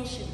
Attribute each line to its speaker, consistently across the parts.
Speaker 1: motion.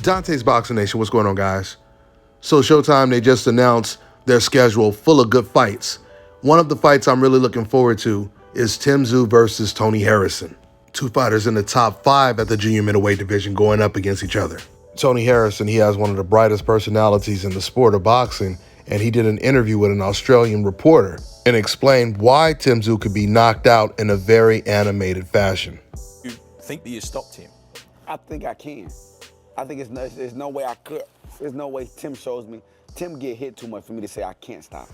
Speaker 2: Dante's Boxing Nation, what's going on, guys? So Showtime, they just announced their schedule full of good fights. One of the fights I'm really looking forward to is Tim Tszyu versus Tony Harrison. Two fighters in the top 5 at the junior middleweight division going up against each other. Tony Harrison, he has one of the brightest personalities in the sport of boxing, and he did an interview with an Australian reporter and explained why Tim Tszyu could be knocked out in a very animated fashion.
Speaker 3: You think that you stopped him?
Speaker 4: I think I can. I think there's no way I could. There's no way Tim shows me. Tim get hit too much for me to say I can't stop.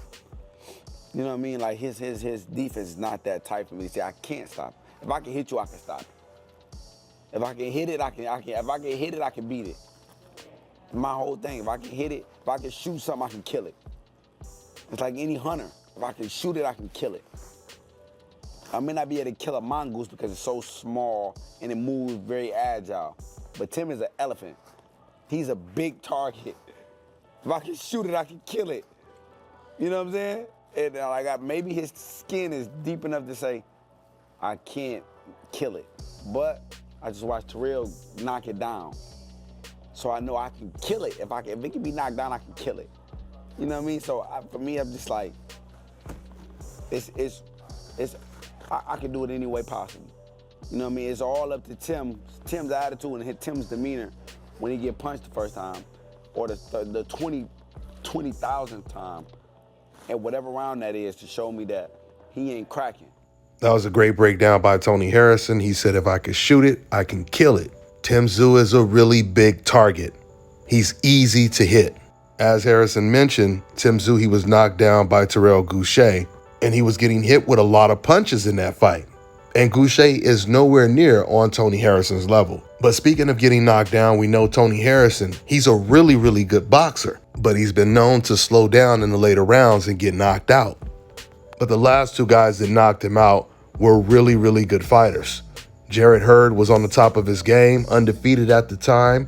Speaker 4: You know what I mean? Like his defense is not that tight for me to say I can't stop. If I can hit you, I can stop. If I can hit it, I can. If I can hit it, I can beat it. My whole thing. If I can hit it, if I can shoot something, I can kill it. It's like any hunter. If I can shoot it, I can kill it. I may not be able to kill a mongoose because it's so small and it moves very agile. But Tim is an elephant. He's a big target. If I can shoot it, I can kill it. You know what I'm saying? And maybe his skin is deep enough to say, I can't kill it. But I just watched Terrell knock it down. So I know I can kill it. If it can be knocked down, I can kill it. You know what I mean? So for me, I'm just like, I can do it any way possible. You know what I mean? It's all up to Tim's attitude and Tim's demeanor when he get punched the first time, or the 20,000th time, and whatever round that is to show me that he ain't cracking.
Speaker 2: That was a great breakdown by Tony Harrison. He said, if I can shoot it, I can kill it. Tim Tszyu is a really big target. He's easy to hit. As Harrison mentioned, Tim Tszyu, he was knocked down by Terrell Gausha, and he was getting hit with a lot of punches in that fight. And Gausha is nowhere near on Tony Harrison's level. But speaking of getting knocked down, we know Tony Harrison, he's a really, really good boxer, but he's been known to slow down in the later rounds and get knocked out. But the last two guys that knocked him out were really, really good fighters. Jarrett Hurd was on the top of his game, undefeated at the time,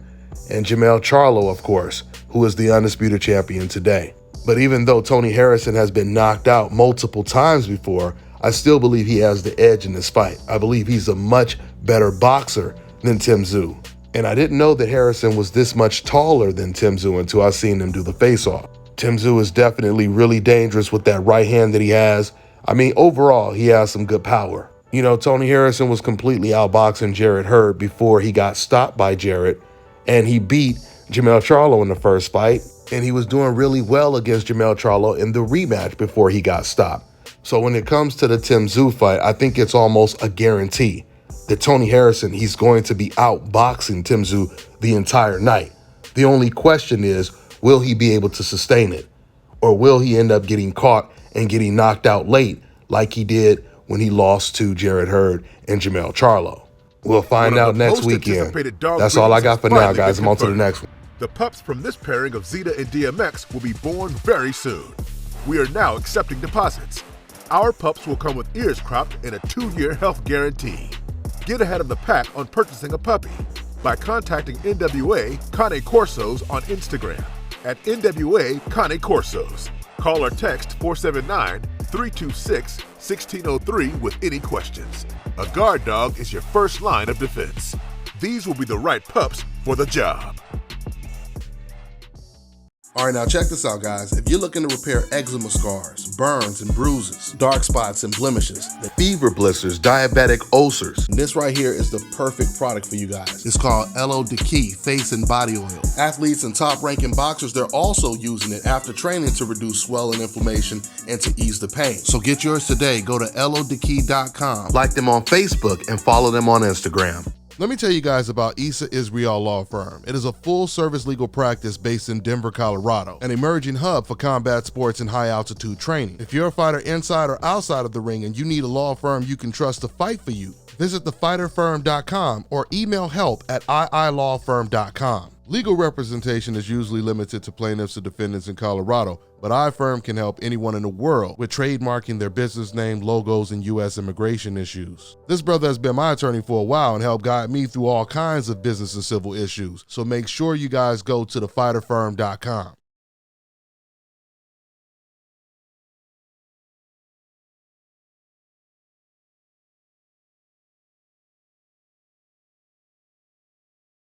Speaker 2: and Jermell Charlo, of course, who is the undisputed champion today. But even though Tony Harrison has been knocked out multiple times before, I still believe he has the edge in this fight. I believe he's a much better boxer than Tim Tszyu. And I didn't know that Harrison was this much taller than Tim Tszyu until I seen him do the face-off. Tim Tszyu is definitely really dangerous with that right hand that he has. I mean, overall, he has some good power. You know, Tony Harrison was completely outboxing Jarrett Hurd before he got stopped by Jarrett, and he beat Jermell Charlo in the first fight, and he was doing really well against Jermell Charlo in the rematch before he got stopped. So when it comes to the Tim Tszyu fight, I think it's almost a guarantee that Tony Harrison, he's going to be outboxing Tim Tszyu the entire night. The only question is, will he be able to sustain it? Or will he end up getting caught and getting knocked out late like he did when he lost to Jarrett Hurd and Jermell Charlo? We'll find out next weekend. That's all I got for now, guys. I'm on to the next one.
Speaker 5: The pups from this pairing of Zeta and DMX will be born very soon. We are now accepting deposits. Our pups will come with ears cropped and a 2-year health guarantee. Get ahead of the pack on purchasing a puppy by contacting NWA Cane Corsos on Instagram at NWA Cane Corsos. Call or text 479-326-1603 with any questions. A guard dog is your first line of defense. These will be the right pups for the job.
Speaker 2: All right, now check this out, guys. If you're looking to repair eczema scars, burns and bruises, dark spots and blemishes, the fever blisters, diabetic ulcers, this right here is the perfect product for you guys. It's called Elo Diki Face and Body Oil. Athletes and top-ranking boxers, they're also using it after training to reduce swelling, inflammation, and to ease the pain. So get yours today. Go to elodiki.com, like them on Facebook, and follow them on Instagram. Let me tell you guys about Issa Israel Law Firm. It is a full-service legal practice based in Denver, Colorado, an emerging hub for combat sports and high-altitude training. If you're a fighter inside or outside of the ring and you need a law firm you can trust to fight for you, visit thefighterfirm.com or email help@iilawfirm.com. Legal representation is usually limited to plaintiffs or defendants in Colorado, but iFirm can help anyone in the world with trademarking their business name, logos, and U.S. immigration issues. This brother has been my attorney for a while and helped guide me through all kinds of business and civil issues, so make sure you guys go to thefighterfirm.com.